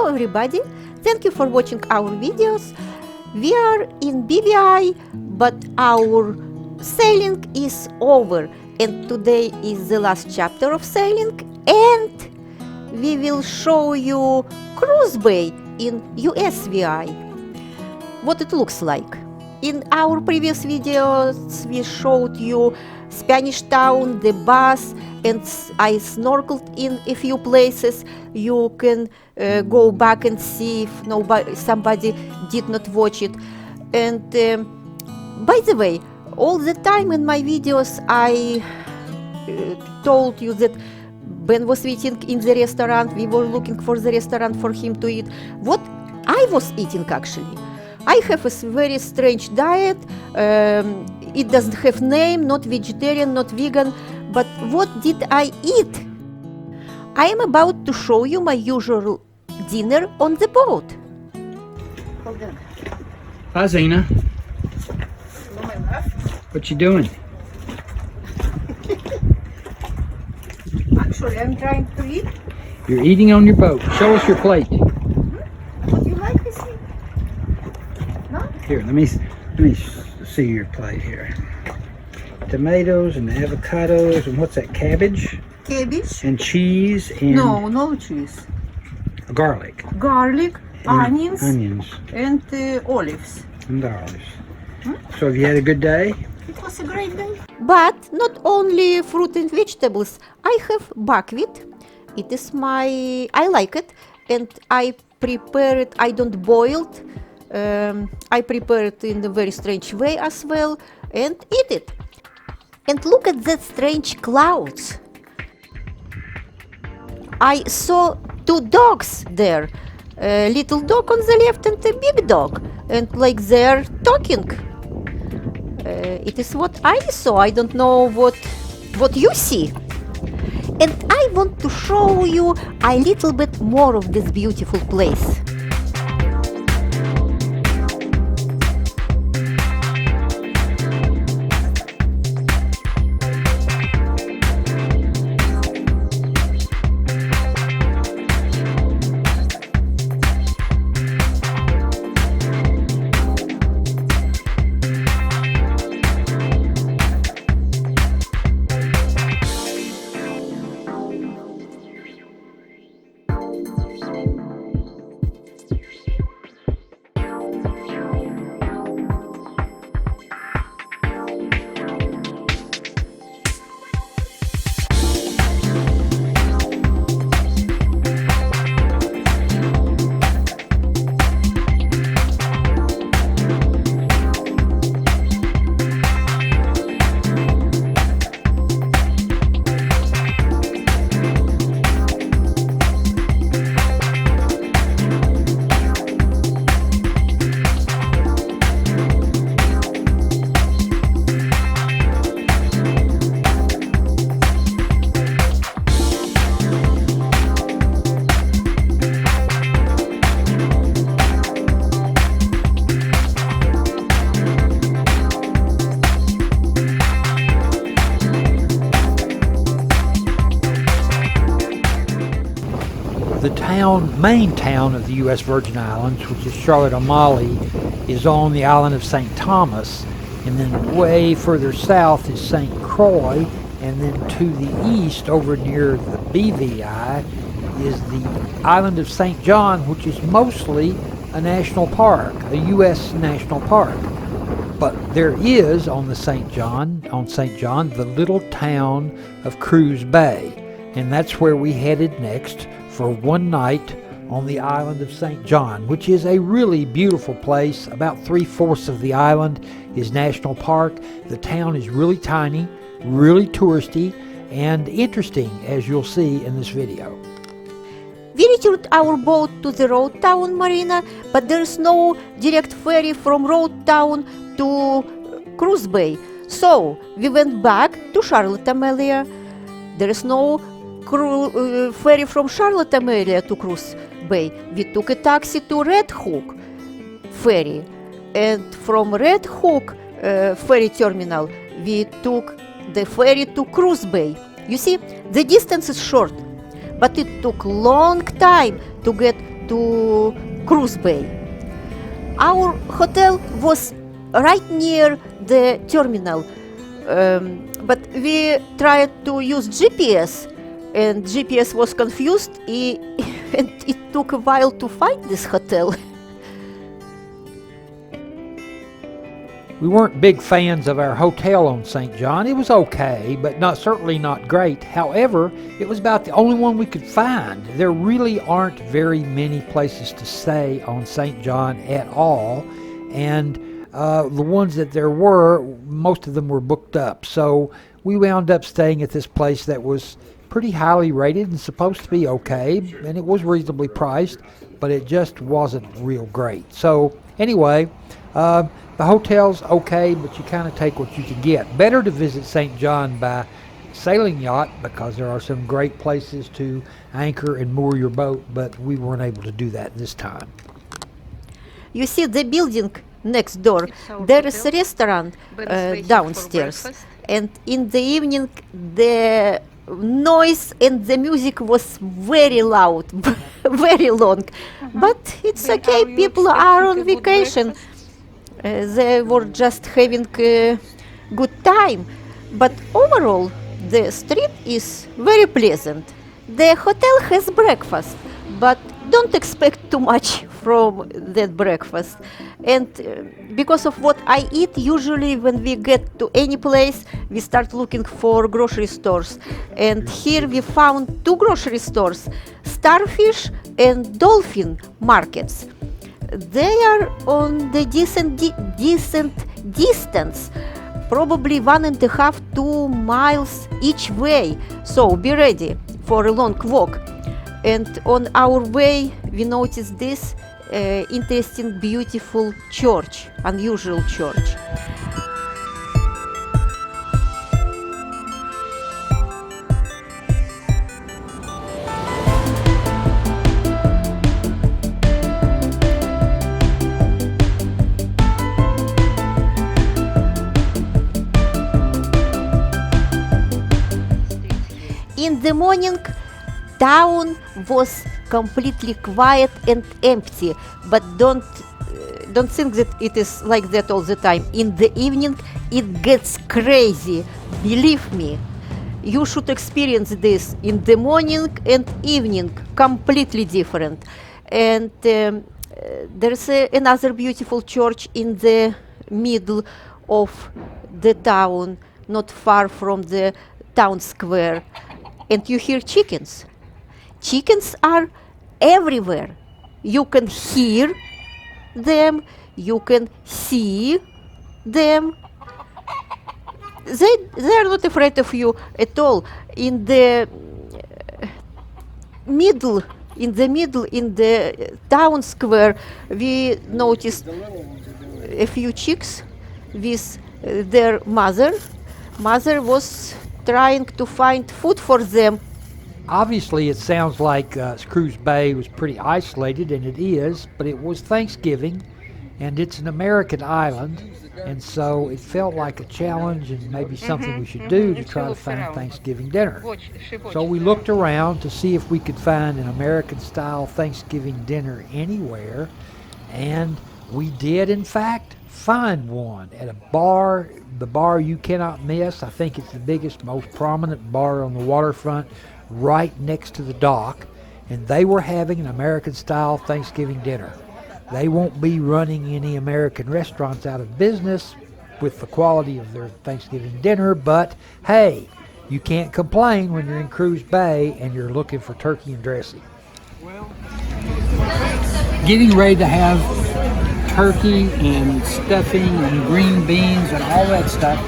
Hello everybody, thank you for watching our videos. We are in BVI, but our sailing is over, and today is the last chapter of sailing, and we will show you Cruz Bay in USVI, what it looks like. In our previous videos we showed you Spanish Town, the bus, and I snorkeled in a few places. You can go back and see if somebody did not watch it. And by the way, all the time in my videos I told you that Ben was eating in the restaurant. We were looking for the restaurant for him to eat. What I was eating actually, I have a very strange diet. It doesn't have name, not vegetarian, not vegan. But what did I eat? I am about to show you my usual dinner on the boat. Hold on. Hi, Zena. On my left. What you doing? Actually, I'm trying to eat. You're eating on your boat. Show us your plate. Would you like to see? No? Here, let me see your plate here. Tomatoes and avocados and what's that? Cabbage Cabbage. and cheese and No cheese. garlic. Garlic, And onions, and olives. and olives. So have you had a good day? It was a great day. But not only fruit and vegetables. I have buckwheat. It is I like it, and I prepare it. I don't boil it. I prepare it in a very strange way as well, and eat it. And look at that strange clouds. I saw two dogs there. A little dog on the left and a big dog. And like they're talking. It is what I saw. I don't know what you see. And I want to show you a little bit more of this beautiful place. The main town of the U.S. Virgin Islands, which is Charlotte Amalie, is on the island of St. Thomas, and then way further south is St. Croix, and then to the east over near the BVI is the island of St. John, which is mostly a national park, a U.S. national park. But there is on St. John, the little town of Cruz Bay, and that's where we headed next for one night on the island of St. John, which is a really beautiful place. About 3/4 of the island is national park. The town is really tiny, really touristy, and interesting, as you'll see in this video. We returned our boat to the Road Town Marina, but there is no direct ferry from Road Town to Cruz Bay. So we went back to Charlotte Amalie. There is no ferry from Charlotte Amalie to Cruz Bay. We took a taxi to Red Hook ferry, and from Red Hook ferry terminal we took the ferry to Cruz Bay. You see, the distance is short, but it took long time to get to Cruz Bay. Our hotel was right near the terminal, but we tried to use GPS, and GPS was confused, and it took a while to find this hotel. We weren't big fans of our hotel on St. John. It was okay, but certainly not great. However, it was about the only one we could find. There really aren't very many places to stay on St. John at all, and the ones that there were, most of them were booked up. So we wound up staying at this place that was pretty highly rated and supposed to be okay, and it was reasonably priced, but it just wasn't real great. So anyway, the hotel's okay, but you kind of take what you can get. Better to visit St. John by sailing yacht because there are some great places to anchor and moor your boat, but we weren't able to do that this time. You see the building next door, there is a restaurant downstairs, and in the evening the noise and the music was very loud, very long, but it's okay, people are on vacation. They were just having a good time, but overall the street is very pleasant. The hotel has breakfast, but don't expect too much from that breakfast. And because of what I eat, usually when we get to any place, we start looking for grocery stores. And here we found two grocery stores, Starfish and Dolphin markets. They are on the decent distance, probably 1.5 to 2 miles each way, so be ready for a long walk. And on our way we noticed this interesting, beautiful church, unusual church. In the morning, town was completely quiet and empty, but don't think that it is like that all the time. In the evening, it gets crazy. Believe me, you should experience this in the morning and evening, completely different. And there's another beautiful church in the middle of the town, not far from the town square. And you hear chickens. Chickens are everywhere. You can hear them, you can see them. They are not afraid of you at all. In the middle, in the town square, we noticed a few chicks with their mother. Mother was trying to find food for them. Obviously, it sounds like Cruz Bay was pretty isolated, and it is, but it was Thanksgiving, and it's an American island, and so it felt like a challenge and maybe something we should do to try to find Thanksgiving dinner. So we looked around to see if we could find an American-style Thanksgiving dinner anywhere, and we did, in fact, find one at a bar, the bar you cannot miss. I think it's the biggest, most prominent bar on the waterfront right next to the dock, and they were having an American-style Thanksgiving dinner. They won't be running any American restaurants out of business with the quality of their Thanksgiving dinner, but hey, you can't complain when you're in Cruz Bay and you're looking for turkey and dressing. Getting ready to have turkey and stuffing and green beans and all that stuff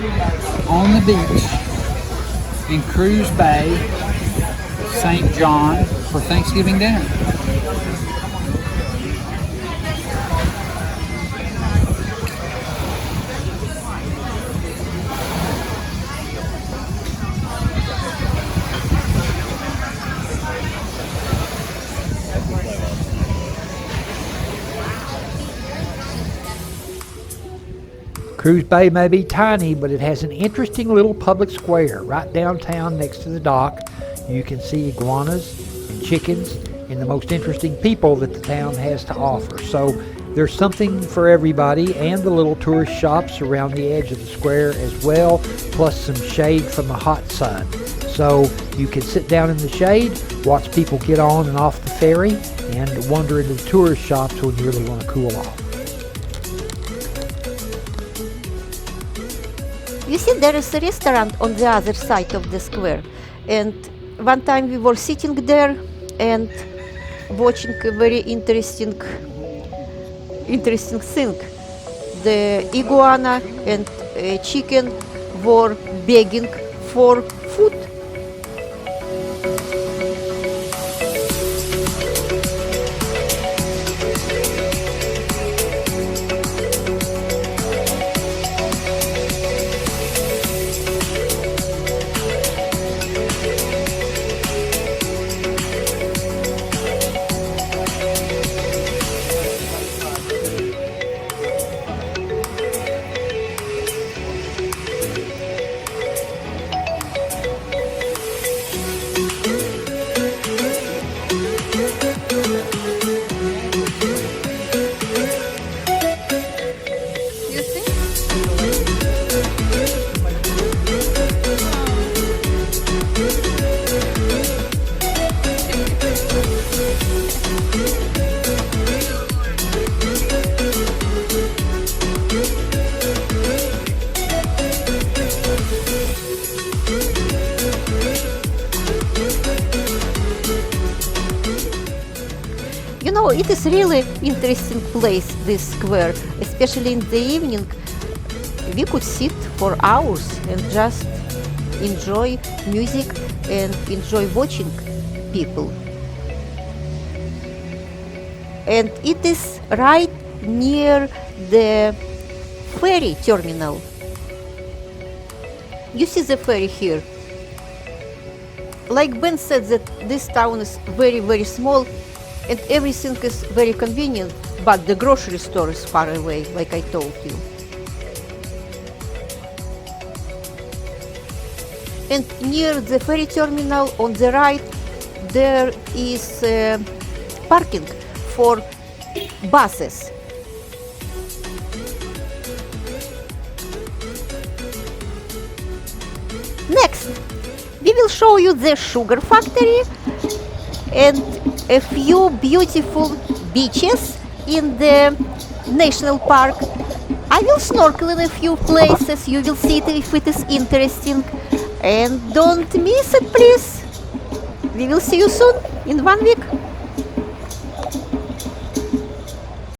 on the beach in Cruz Bay, St. John, for Thanksgiving dinner. Cruz Bay may be tiny, but it has an interesting little public square right downtown next to the dock. You can see iguanas chickens and the most interesting people that the town has to offer. So there's something for everybody, and the little tourist shops around the edge of the square as well, plus some shade from the hot sun. So you can sit down in the shade, watch people get on and off the ferry, and wander into the tourist shops when you really want to cool off. You see, there is a restaurant on the other side of the square, and one time we were sitting there and watching a very interesting thing. The iguana and chicken were begging for food. You see? You know, it is really interesting place, this square, especially in the evening. We could sit for hours and just enjoy music and enjoy watching people. And it is right near the ferry terminal. You see the ferry here. Like Ben said, that this town is very, very small and everything is very convenient, but the grocery store is far away, like I told you. And near the ferry terminal on the right, there is parking for buses. Next, we will show you the sugar factory and a few beautiful beaches in the national park. I will snorkel in a few places. You will see it if it is interesting. And don't miss it, please. We will see you soon in 1 week.